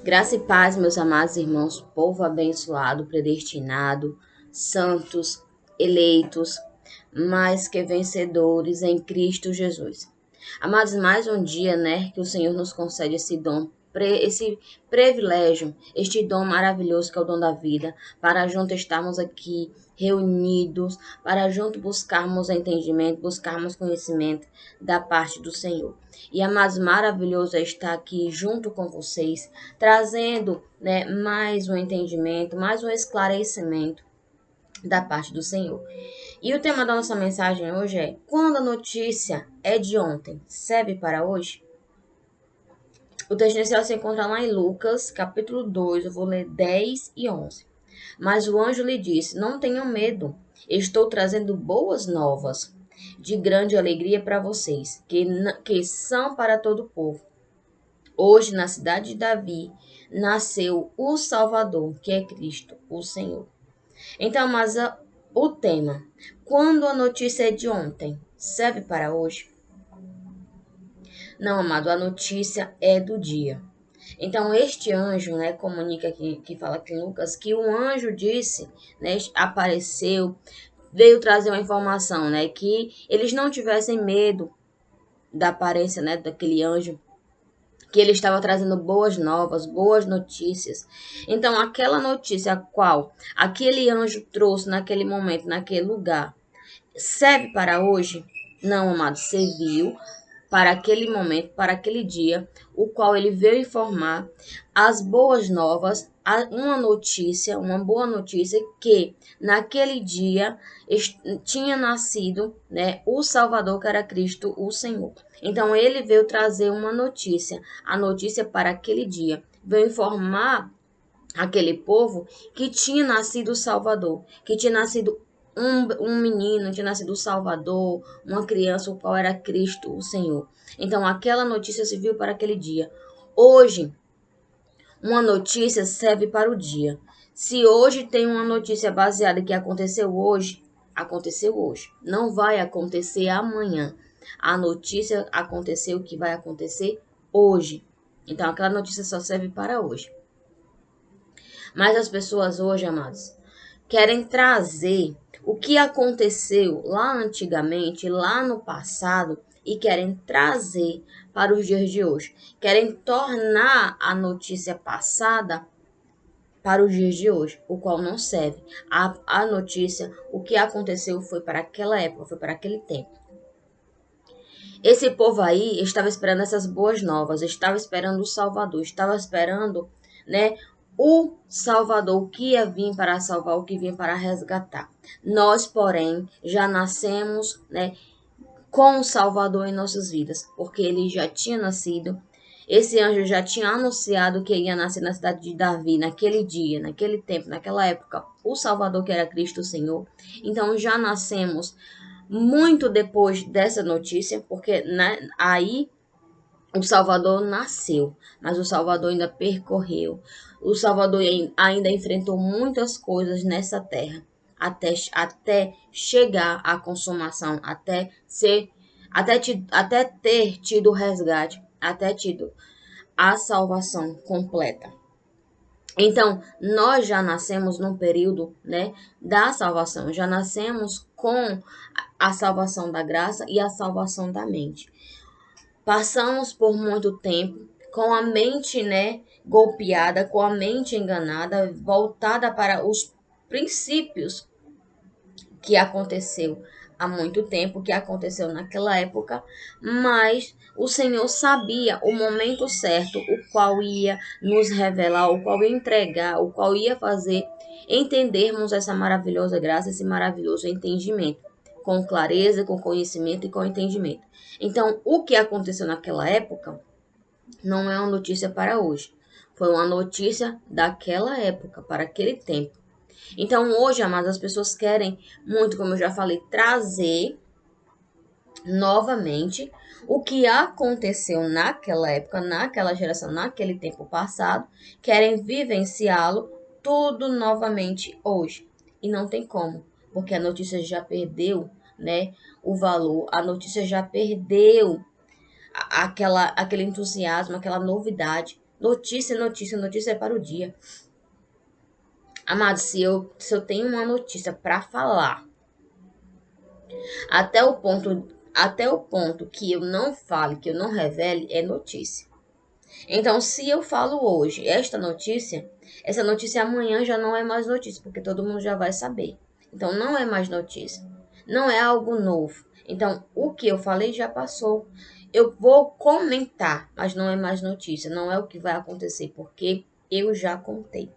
Graça e paz, meus amados irmãos, povo abençoado, predestinado, santos, eleitos, mais que vencedores em Cristo Jesus. Amados, mais um dia, né, que o Senhor nos concede esse dom, esse privilégio, este dom maravilhoso que é o dom da vida, para juntos estarmos aqui reunidos, para juntos buscarmos entendimento, buscarmos conhecimento da parte do Senhor. E, amados, maravilhoso é estar aqui junto com vocês, trazendo, né, mais um entendimento, mais um esclarecimento da parte do Senhor. E o tema da nossa mensagem hoje é: quando a notícia é de ontem, serve para hoje? O texto inicial se encontra lá em Lucas, capítulo 2, eu vou ler 10 e 11. Mas o anjo lhe disse: não tenham medo, estou trazendo boas novas de grande alegria para vocês, que são para todo o povo. Hoje, na cidade de Davi, nasceu o Salvador, que é Cristo, o Senhor. Então, o tema, quando a notícia é de ontem, serve para hoje? Não, amado, a notícia é do dia. Então, este anjo, né, comunica aqui, que fala aqui em Lucas, que o anjo disse, né, apareceu, veio trazer uma informação, né, que eles não tivessem medo da aparência, né, daquele anjo, que ele estava trazendo boas novas, boas notícias. Então, aquela notícia a qual aquele anjo trouxe naquele momento, naquele lugar, serve para hoje? Não, amado, serviu para aquele momento, para aquele dia, o qual ele veio informar as boas novas, uma boa notícia que naquele dia tinha nascido, né, o Salvador, que era Cristo, o Senhor. Então ele veio trazer uma notícia, a notícia para aquele dia, veio informar aquele povo que tinha nascido o Salvador, que tinha nascido um menino, tinha nascido o Salvador, uma criança, o qual era Cristo, o Senhor. Então, aquela notícia se viu para aquele dia. Hoje, uma notícia serve para o dia. Se hoje tem uma notícia baseada que aconteceu hoje, aconteceu hoje. Não vai acontecer amanhã. A notícia aconteceu que vai acontecer hoje. Então, aquela notícia só serve para hoje. Mas as pessoas hoje, amados, querem trazer o que aconteceu lá antigamente, lá no passado, e querem trazer para os dias de hoje. Querem tornar a notícia passada para os dias de hoje, o qual não serve. A notícia, o que aconteceu foi para aquela época, foi para aquele tempo. Esse povo aí estava esperando essas boas novas, estava esperando o Salvador, estava esperando, né, o Salvador, o que ia vir para salvar, o que vinha para resgatar. Nós, porém, já nascemos, né, com o Salvador em nossas vidas, porque ele já tinha nascido. Esse anjo já tinha anunciado que ia nascer na cidade de Davi, naquele dia, naquele tempo, naquela época, o Salvador, que era Cristo o Senhor. Então já nascemos muito depois dessa notícia, porque, né, aí o Salvador nasceu, mas o Salvador ainda percorreu. O Salvador ainda enfrentou muitas coisas nessa terra, até chegar à consumação, até ter tido o resgate, até tido a salvação completa. Então, nós já nascemos num período, né, da salvação, já nascemos com a salvação da graça e a salvação da mente. Passamos por muito tempo com a mente, né, golpeada, com a mente enganada, voltada para os princípios que aconteceu há muito tempo, que aconteceu naquela época, mas o Senhor sabia o momento certo, o qual ia nos revelar, o qual ia entregar, o qual ia fazer entendermos essa maravilhosa graça, esse maravilhoso entendimento, com clareza, com conhecimento e com entendimento. Então, o que aconteceu naquela época não é uma notícia para hoje. Foi uma notícia daquela época, para aquele tempo. Então, hoje, amados, as pessoas querem muito, como eu já falei, trazer novamente o que aconteceu naquela época, naquela geração, naquele tempo passado, querem vivenciá-lo tudo novamente hoje. E não tem como, porque a notícia já perdeu, né, o valor, a notícia já perdeu aquele entusiasmo, aquela novidade Notícia, notícia, notícia é para o dia. Amado, se eu tenho uma notícia para falar, até o ponto que eu não fale, que eu não revele, é notícia. Então, se eu falo hoje essa notícia amanhã já não é mais notícia, porque todo mundo já vai saber. Então, não é mais notícia. Não é algo novo. Então, o que eu falei já passou. Eu vou comentar, mas não é mais notícia. Não é o que vai acontecer, porque eu já contei.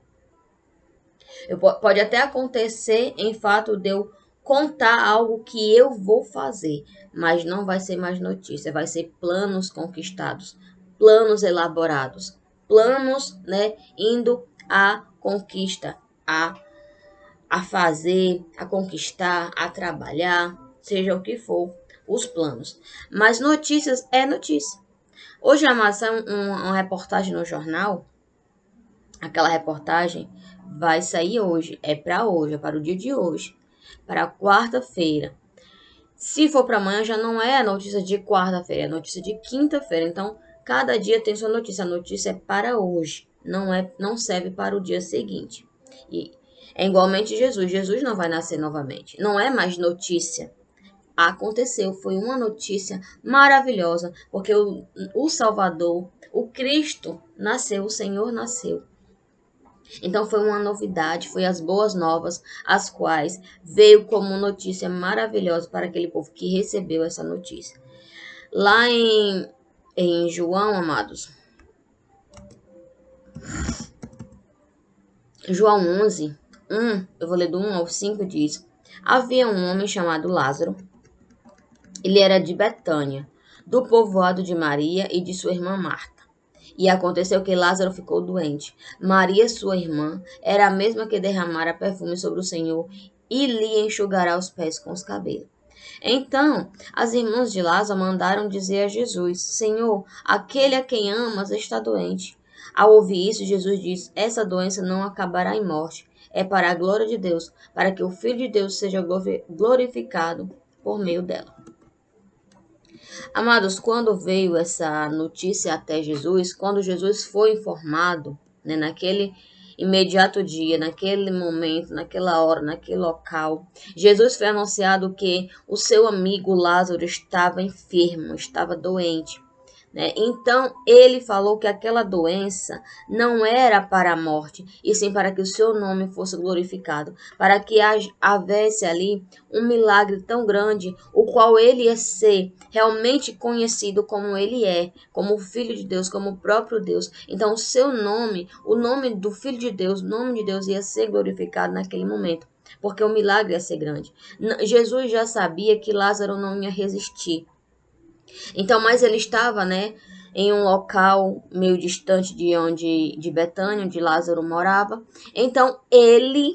Pode até acontecer em fato de eu contar algo que eu vou fazer, mas não vai ser mais notícia, vai ser planos conquistados, planos elaborados, planos, né, indo à conquista, a fazer, a conquistar, a trabalhar, seja o que for, os planos. Mas notícias é notícia. Hoje a Amazon, uma reportagem no jornal, aquela reportagem vai sair hoje, é para o dia de hoje, para quarta-feira. Se for para amanhã, já não é a notícia de quarta-feira, é a notícia de quinta-feira. Então, cada dia tem sua notícia. A notícia é para hoje, não serve para o dia seguinte. E é igualmente Jesus. Jesus não vai nascer novamente. Não é mais notícia. Aconteceu, foi uma notícia maravilhosa, porque o Salvador, o Cristo nasceu, o Senhor nasceu. Então foi uma novidade, foi as boas novas, as quais veio como notícia maravilhosa para aquele povo que recebeu essa notícia. Lá em João, amados, João 11, eu vou ler do 1 ao 5, diz: havia um homem chamado Lázaro, ele era de Betânia, do povoado de Maria e de sua irmã Marta. E aconteceu que Lázaro ficou doente. Maria, sua irmã, era a mesma que derramara perfume sobre o Senhor e lhe enxugará os pés com os cabelos. Então, as irmãs de Lázaro mandaram dizer a Jesus: Senhor, aquele a quem amas está doente. Ao ouvir isso, Jesus disse: essa doença não acabará em morte. É para a glória de Deus, para que o Filho de Deus seja glorificado por meio dela. Amados, quando veio essa notícia até Jesus, quando Jesus foi informado, né, naquele imediato dia, naquele momento, naquela hora, naquele local, Jesus foi anunciado que o seu amigo Lázaro estava enfermo, estava doente. Né? Então, ele falou que aquela doença não era para a morte, e sim para que o seu nome fosse glorificado, para que houvesse ali um milagre tão grande, o qual ele ia ser realmente conhecido como ele é, como o Filho de Deus, como o próprio Deus. Então, o seu nome, o nome do Filho de Deus, o nome de Deus ia ser glorificado naquele momento, porque o milagre ia ser grande. Jesus já sabia que Lázaro não ia resistir. Então, mas ele estava, né, em um local meio distante de Betânia, onde Lázaro morava. Então, ele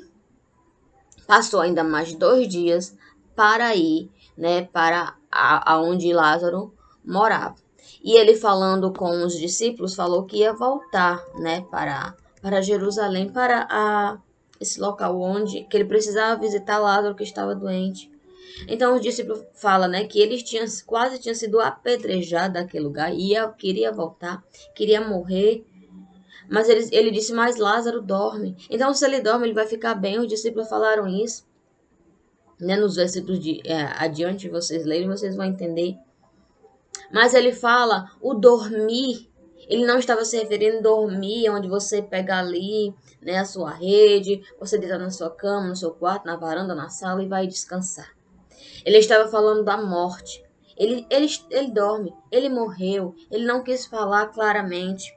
passou ainda mais 2 dias para ir, né, para aonde Lázaro morava. E ele, falando com os discípulos, falou que ia voltar, né, para Jerusalém, para esse local onde que ele precisava visitar Lázaro, que estava doente. Então os discípulos falam, né, que eles quase tinham sido apedrejados daquele lugar, queria voltar, queria morrer, mas ele disse: mas Lázaro dorme. Então, se ele dorme, ele vai ficar bem. Os discípulos falaram isso, né, nos versículos adiante, vocês lerem, vocês vão entender. Mas ele fala o dormir. Ele não estava se referindo a dormir, onde você pega ali, né, a sua rede, você deita na sua cama, no seu quarto, na varanda, na sala e vai descansar. Ele estava falando da morte. Ele dorme, ele morreu, ele não quis falar claramente,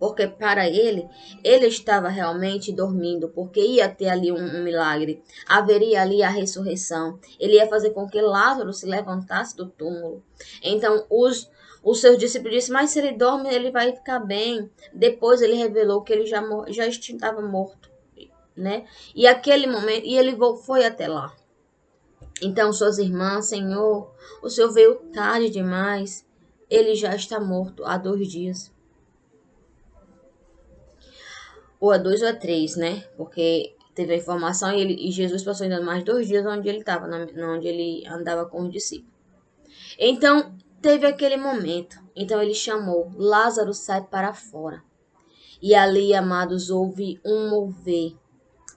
porque para ele estava realmente dormindo, porque ia ter ali um milagre, haveria ali a ressurreição, ele ia fazer com que Lázaro se levantasse do túmulo. Então os seus discípulos disseram: mas se ele dorme, ele vai ficar bem. Depois ele revelou que ele já estava morto, né? E aquele momento, e ele foi até lá. Então, suas irmãs: Senhor, o Senhor veio tarde demais. Ele já está morto há 2 dias. Ou há 2 ou há 3, né? Porque teve a informação e Jesus passou ainda mais 2 dias onde ele estava, onde ele andava com os discípulos. Então, teve aquele momento. Então ele chamou: Lázaro, sai para fora. E ali, amados, houve um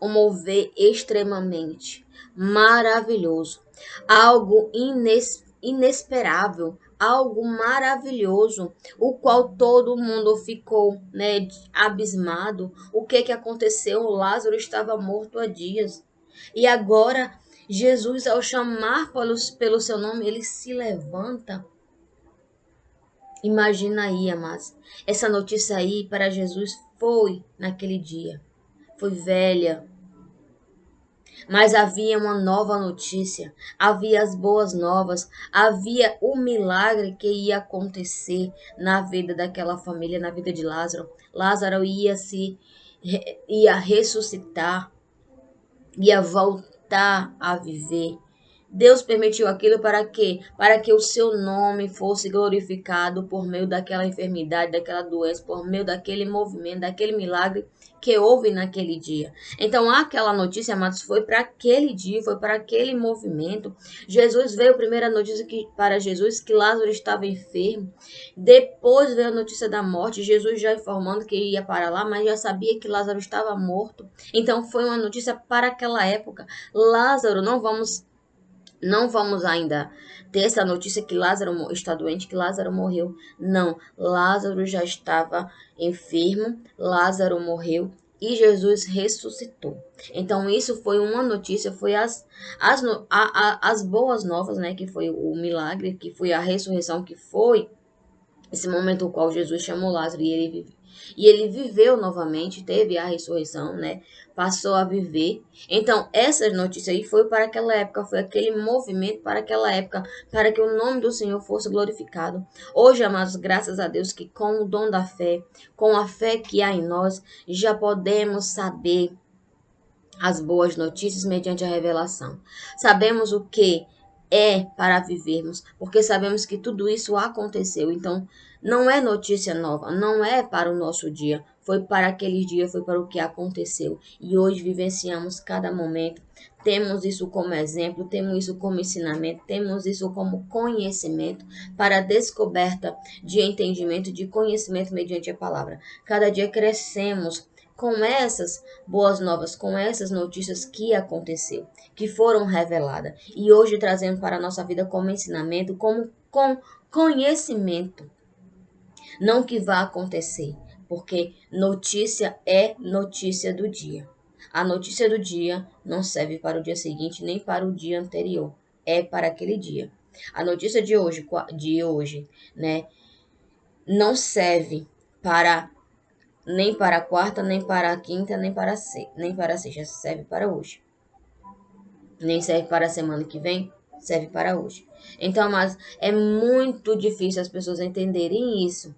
mover extremamente maravilhoso, algo inesperável, algo maravilhoso, o qual todo mundo ficou, né, abismado. O que aconteceu? Lázaro estava morto há dias. E agora Jesus, ao chamar pelo seu nome, ele se levanta. Imagina aí, amados, essa notícia aí para Jesus foi naquele dia. Foi velha, mas havia uma nova notícia, havia as boas novas, havia o milagre que ia acontecer na vida daquela família, na vida de Lázaro. Lázaro ia ressuscitar, ia voltar a viver. Deus permitiu aquilo para quê? Para que o seu nome fosse glorificado por meio daquela enfermidade, daquela doença, por meio daquele movimento, daquele milagre que houve naquele dia. Então, aquela notícia, amados, foi para aquele dia, foi para aquele movimento. Jesus veio, a primeira notícia para Jesus que Lázaro estava enfermo. Depois veio a notícia da morte, Jesus já informando que ia para lá, mas já sabia que Lázaro estava morto. Então, foi uma notícia para aquela época. Lázaro, não vamos ainda ter essa notícia que Lázaro está doente, que Lázaro morreu. Não, Lázaro já estava enfermo, Lázaro morreu e Jesus ressuscitou. Então isso foi uma notícia, foi as boas novas, né? Que foi o milagre, que foi a ressurreição, que foi esse momento no qual Jesus chamou Lázaro e ele viveu novamente, teve a ressurreição, né? Passou a viver. Então, essa notícia aí foi para aquela época, foi aquele movimento para aquela época, para que o nome do Senhor fosse glorificado. Hoje, amados, graças a Deus que com o dom da fé, com a fé que há em nós, já podemos saber as boas notícias mediante a revelação. Sabemos o que é para vivermos, porque sabemos que tudo isso aconteceu. Então, não é notícia nova, não é para o nosso dia, foi para aquele dia, foi para o que aconteceu. E hoje vivenciamos cada momento, temos isso como exemplo, temos isso como ensinamento, temos isso como conhecimento para a descoberta de entendimento, de conhecimento mediante a palavra. Cada dia crescemos com essas boas novas, com essas notícias que aconteceu, que foram reveladas e hoje trazendo para a nossa vida como ensinamento, como com conhecimento, não que vá acontecer, porque notícia é notícia do dia. A notícia do dia não serve para o dia seguinte nem para o dia anterior, é para aquele dia. A notícia de hoje, né, não serve para nem para a quarta, nem para a quinta, nem para a sexta, serve para hoje. Nem serve para a semana que vem, serve para hoje. Então, mas é muito difícil as pessoas entenderem isso.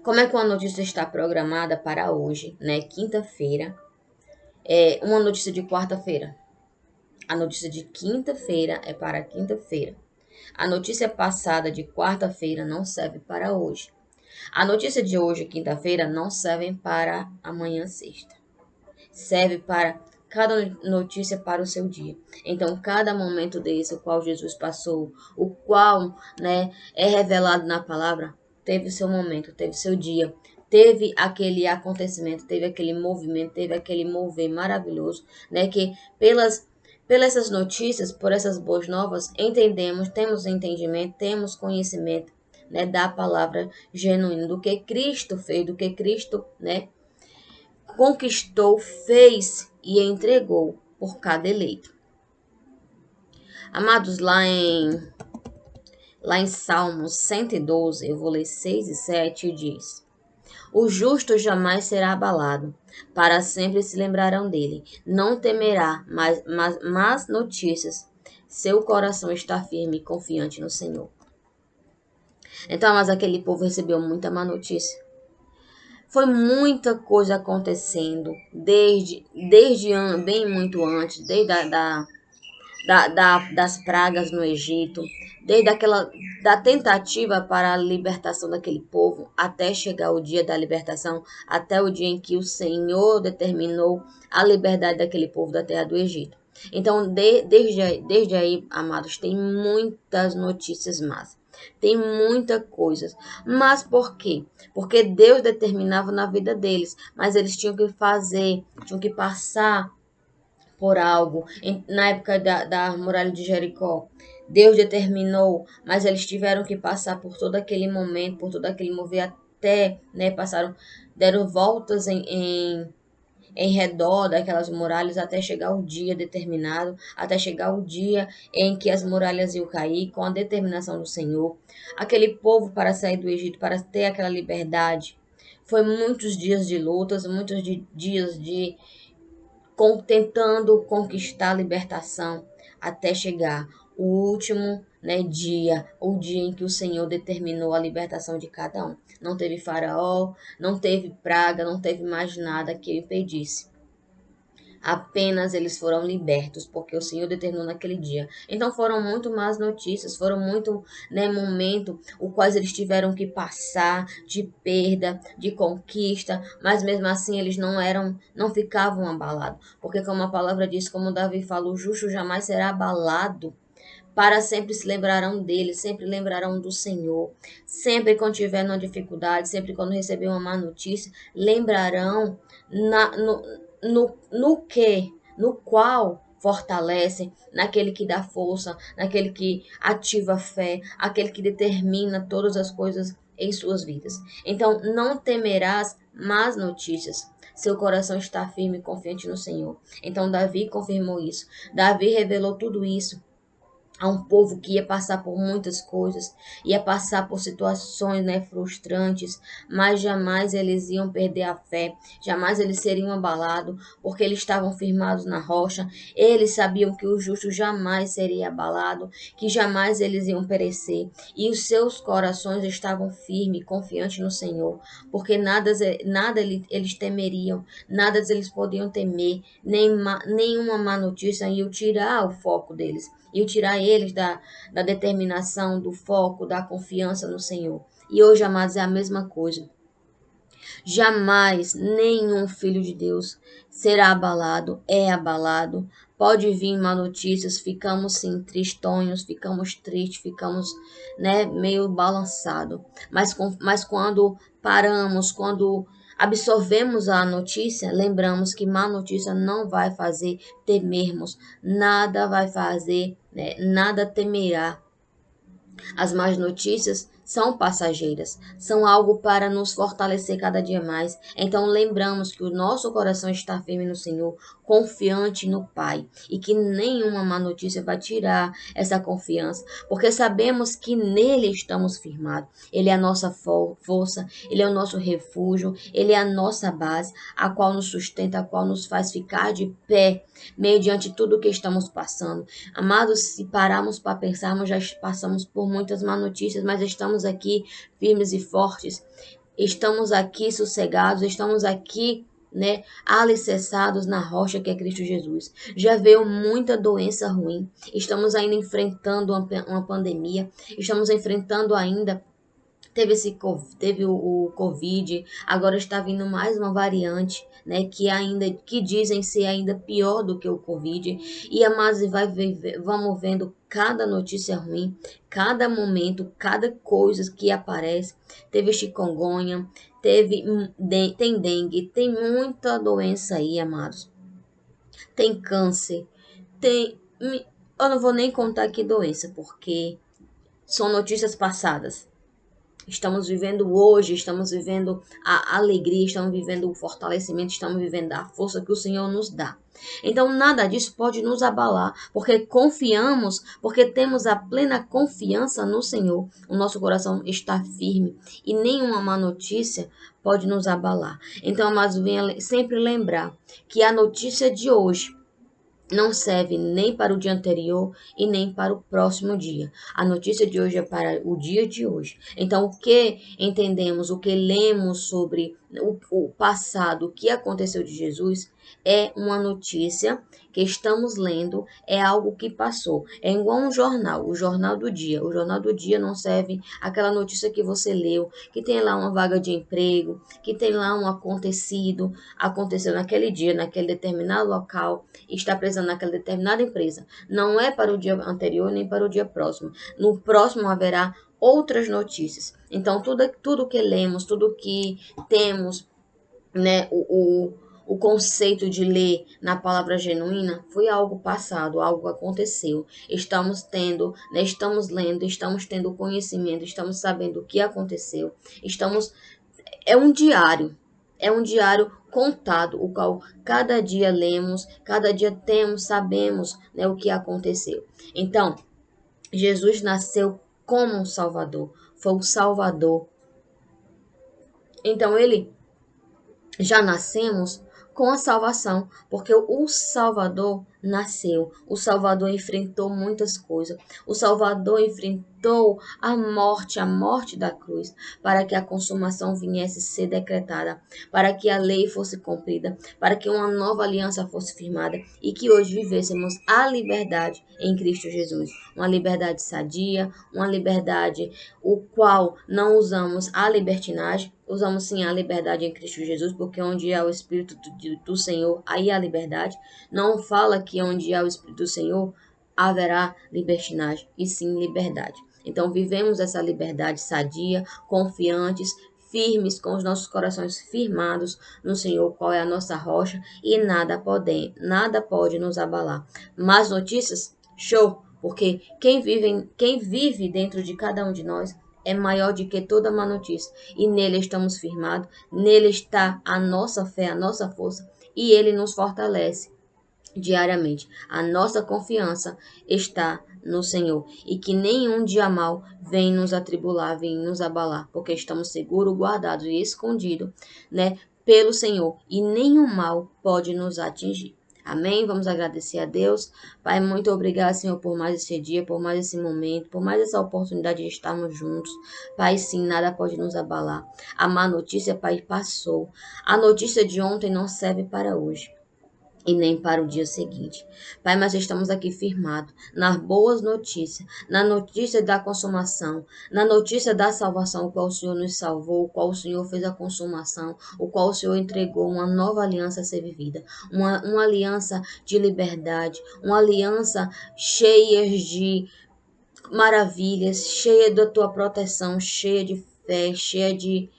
Como é que uma notícia está programada para hoje, né? Quinta-feira, é uma notícia de quarta-feira. A notícia de quinta-feira é para quinta-feira. A notícia passada de quarta-feira não serve para hoje. A notícia de hoje, quinta-feira, não serve para amanhã, sexta. Serve para cada notícia para o seu dia. Então, cada momento desse, o qual Jesus passou, o qual, né, é revelado na palavra, teve seu momento, teve seu dia, teve aquele acontecimento, teve aquele movimento, teve aquele mover maravilhoso, né, que pelas essas notícias, por essas boas novas, entendemos, temos entendimento, temos conhecimento, né, da palavra genuína, do que Cristo fez, do que Cristo, né, conquistou, fez e entregou por cada eleito. Amados, lá em Salmos 112, eu vou ler 6 e 7, diz: O justo jamais será abalado, para sempre se lembrarão dele. Não temerá más notícias. Seu coração está firme e confiante no Senhor. Então, mas aquele povo recebeu muita má notícia. Foi muita coisa acontecendo, desde bem muito antes, desde das pragas no Egito, desde da tentativa para a libertação daquele povo, até chegar o dia da libertação, até o dia em que o Senhor determinou a liberdade daquele povo da terra do Egito. Então, desde aí, amados, tem muitas notícias más. tem muita coisa. Mas por quê? Porque Deus determinava na vida deles, mas eles tinham que fazer, tinham que passar por algo. Na época da muralha de Jericó, Deus determinou, mas eles tiveram que passar por todo aquele momento, por todo aquele mover até, né, deram voltas em redor daquelas muralhas até chegar o dia determinado, até chegar o dia em que as muralhas iam cair com a determinação do Senhor. Aquele povo para sair do Egito, para ter aquela liberdade, foi muitos dias de lutas, dias de tentando conquistar a libertação até chegar o último, né, dia, o dia em que o Senhor determinou a libertação de cada um. Não teve faraó, não teve praga, não teve mais nada que o impedisse. Apenas eles foram libertos, porque o Senhor determinou naquele dia. Então foram muito más notícias, foram muito, né, momento o quais eles tiveram que passar de perda, de conquista, mas mesmo assim eles não ficavam abalados, porque como a palavra diz, como Davi falou, o justo jamais será abalado. Para sempre se lembrarão dele, sempre lembrarão do Senhor. Sempre quando tiver uma dificuldade, sempre quando receber uma má notícia, lembrarão na, no, no que, no qual fortalece, naquele que dá força, naquele que ativa a fé, aquele que determina todas as coisas em suas vidas. Então, não temerás más notícias. Seu coração está firme e confiante no Senhor. Então, Davi confirmou isso. Davi revelou tudo isso a um povo que ia passar por muitas coisas, ia passar por situações, né, frustrantes, mas jamais eles iam perder a fé, jamais eles seriam abalados, porque eles estavam firmados na rocha, eles sabiam que o justo jamais seria abalado, que jamais eles iam perecer, e os seus corações estavam firmes, confiantes no Senhor, porque nada eles temeriam, nada eles podiam temer, nenhuma má notícia ia tirar o foco deles e o tirar eles da determinação, do foco, da confiança no Senhor. E hoje, amados, é a mesma coisa. Jamais nenhum filho de Deus será abalado, é abalado. Pode vir má notícias, ficamos sim tristonhos, ficamos tristes, ficamos, né, meio balançado. Mas quando paramos, quando absorvemos a notícia, lembramos que má notícia não vai fazer temermos, nada vai fazer, né, nada temerá. As más notícias são passageiras, são algo para nos fortalecer cada dia mais. Então lembramos que o nosso coração está firme no Senhor, confiante no Pai, e que nenhuma má notícia vai tirar essa confiança, porque sabemos que nele estamos firmados. Ele é a nossa força, ele é o nosso refúgio, ele é a nossa base, a qual nos sustenta, a qual nos faz ficar de pé, mediante tudo o que estamos passando. Amados, se pararmos para pensarmos, já passamos por muitas má notícias, mas estamos aqui firmes e fortes, estamos aqui sossegados, estamos aqui, né, alicerçados na rocha que é Cristo Jesus. Já veio muita doença ruim, estamos ainda enfrentando uma pandemia, estamos enfrentando ainda. Teve o Covid, agora está vindo mais uma variante, né, que dizem ser ainda pior do que o Covid. E a Masi vamos vendo cada notícia ruim, cada momento, cada coisa que aparece. Teve chikungunya, tem dengue, tem muita doença aí, amados. Tem câncer, eu não vou nem contar que doença, porque são notícias passadas. Estamos vivendo hoje, estamos vivendo a alegria, estamos vivendo o fortalecimento, estamos vivendo a força que o Senhor nos dá. Então, nada disso pode nos abalar, porque confiamos, porque temos a plena confiança no Senhor. O nosso coração está firme e nenhuma má notícia pode nos abalar. Então, amados, venha sempre lembrar que a notícia de hoje não serve nem para o dia anterior e nem para o próximo dia. A notícia de hoje é para o dia de hoje. Então, o que entendemos, o que lemos sobre o passado, o que aconteceu de Jesus, é uma notícia que estamos lendo, é algo que passou. É igual um jornal, o jornal do dia. O jornal do dia não serve aquela notícia que você leu, que tem lá uma vaga de emprego, que tem lá um aconteceu naquele dia, naquele determinado local, está precisando naquela determinada empresa. Não é para o dia anterior nem para o dia próximo. No próximo haverá outras notícias. Então, tudo que lemos, tudo que temos, né, o conceito de ler na palavra genuína foi algo passado, algo aconteceu. Estamos tendo, né, estamos lendo, estamos tendo conhecimento, estamos sabendo o que aconteceu. É um diário, é um diário contado, o qual cada dia lemos, cada dia temos, sabemos, né, o que aconteceu. Então, Jesus nasceu como um Salvador, foi o Salvador. Então, ele já nascemos com a salvação, porque o Salvador nasceu. O Salvador enfrentou muitas coisas. O Salvador enfrentou a morte da cruz, para que a consumação viesse ser decretada, para que a lei fosse cumprida, para que uma nova aliança fosse firmada e que hoje vivêssemos a liberdade em Cristo Jesus. Uma liberdade sadia, uma liberdade o qual não usamos a libertinagem, usamos sim a liberdade em Cristo Jesus, porque onde há o Espírito do Senhor, aí há liberdade. Não fala que onde há o Espírito do Senhor haverá libertinagem, e sim liberdade. Então vivemos essa liberdade sadia, confiantes, firmes, com os nossos corações firmados no Senhor, qual é a nossa rocha, e nada pode nos abalar. Más notícias? Show! Porque quem vive dentro de cada um de nós é maior do que toda má notícia. E nele estamos firmados, nele está a nossa fé, a nossa força, e ele nos fortalece diariamente. A nossa confiança está no Senhor, e que nenhum dia mal vem nos atribular, vem nos abalar, porque estamos seguros, guardados e escondidos, né, pelo Senhor, e nenhum mal pode nos atingir. Amém? Vamos agradecer a Deus. Pai, muito obrigado, Senhor, por mais esse dia, por mais esse momento, por mais essa oportunidade de estarmos juntos. Pai, sim, nada pode nos abalar. A má notícia, Pai, passou. A notícia de ontem não serve para hoje e nem para o dia seguinte. Pai, mas estamos aqui firmados nas boas notícias, na notícia da consumação, na notícia da salvação, o qual o Senhor nos salvou, o qual o Senhor fez a consumação, o qual o Senhor entregou uma nova aliança a ser vivida, uma aliança de liberdade, uma aliança cheia de maravilhas, cheia da tua proteção, cheia de fé, cheia de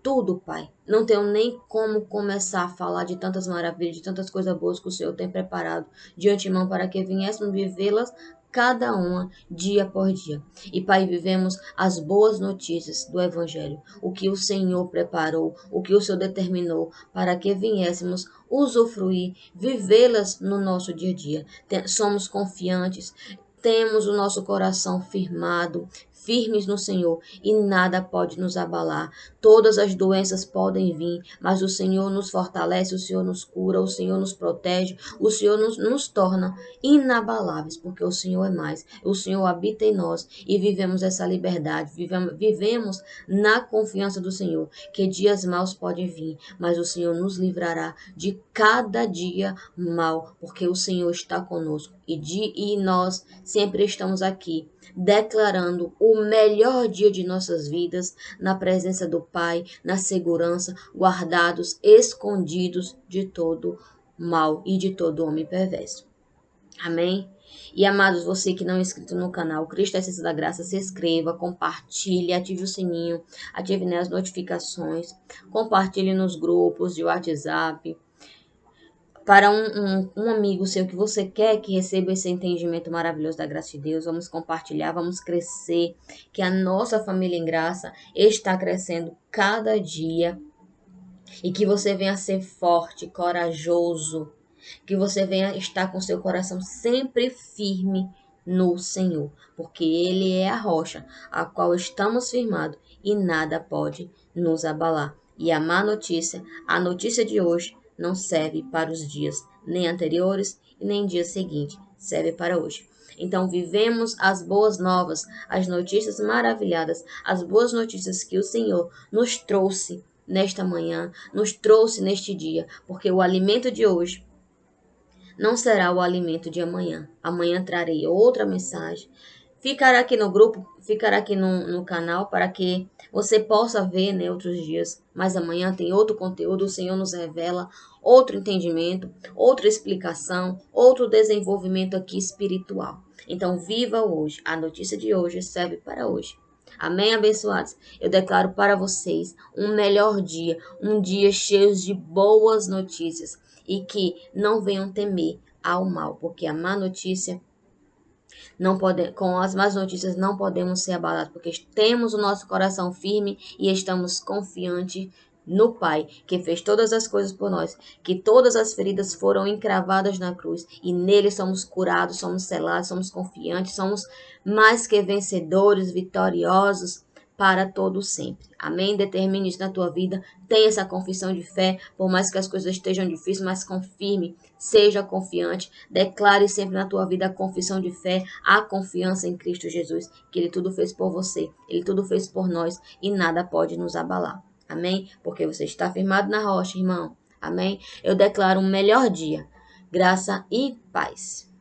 tudo, Pai. Não tenho nem como começar a falar de tantas maravilhas, de tantas coisas boas que o Senhor tem preparado de antemão para que viéssemos vivê-las cada uma dia por dia. E, Pai, vivemos as boas notícias do Evangelho, o que o Senhor preparou, o que o Senhor determinou para que viéssemos usufruir, vivê-las no nosso dia a dia. Somos confiantes, temos o nosso coração firmado, firmes no Senhor, e nada pode nos abalar. Todas as doenças podem vir, mas o Senhor nos fortalece, o Senhor nos cura, o Senhor nos protege, o Senhor nos torna inabaláveis, porque o Senhor é mais. O Senhor habita em nós e vivemos essa liberdade, vivemos na confiança do Senhor, que dias maus podem vir, mas o Senhor nos livrará de cada dia mal, porque o Senhor está conosco e nós sempre estamos aqui declarando o melhor dia de nossas vidas na presença do Pai, na segurança, guardados, escondidos de todo mal e de todo homem perverso. Amém? E amados, você que não é inscrito no canal Cristo é Essência da Graça, se inscreva, compartilhe, ative o sininho, ative, né, as notificações, compartilhe nos grupos de WhatsApp, para um amigo seu que você quer que receba esse entendimento maravilhoso da graça de Deus. Vamos compartilhar, vamos crescer, que a nossa família em graça está crescendo cada dia, e que você venha ser forte, corajoso, que você venha estar com seu coração sempre firme no Senhor, porque Ele é a rocha a qual estamos firmados e nada pode nos abalar. E a má notícia, a notícia de hoje, não serve para os dias nem anteriores e nem dia seguinte, serve para hoje. Então vivemos as boas novas, as notícias maravilhadas, as boas notícias que o Senhor nos trouxe nesta manhã, nos trouxe neste dia, porque o alimento de hoje não será o alimento de amanhã. Amanhã trarei outra mensagem. Ficará aqui no grupo, ficará aqui no canal para que você possa ver, né, outros dias. Mas amanhã tem outro conteúdo, o Senhor nos revela outro entendimento, outra explicação, outro desenvolvimento aqui espiritual. Então viva hoje. A notícia de hoje serve para hoje. Amém, abençoados? Eu declaro para vocês um melhor dia, um dia cheio de boas notícias e que não venham temer ao mal, porque a má notícia não pode, com as más notícias não podemos ser abalados, porque temos o nosso coração firme e estamos confiantes no Pai, que fez todas as coisas por nós, que todas as feridas foram encravadas na cruz e nele somos curados, somos selados, somos confiantes, somos mais que vencedores, vitoriosos para todo sempre. Amém? Determine isso na tua vida. Tenha essa confissão de fé, por mais que as coisas estejam difíceis, mas confirme, seja confiante. Declare sempre na tua vida a confissão de fé, a confiança em Cristo Jesus, que Ele tudo fez por você, Ele tudo fez por nós e nada pode nos abalar. Amém? Porque você está firmado na rocha, irmão. Amém? Eu declaro um melhor dia. Graça e paz.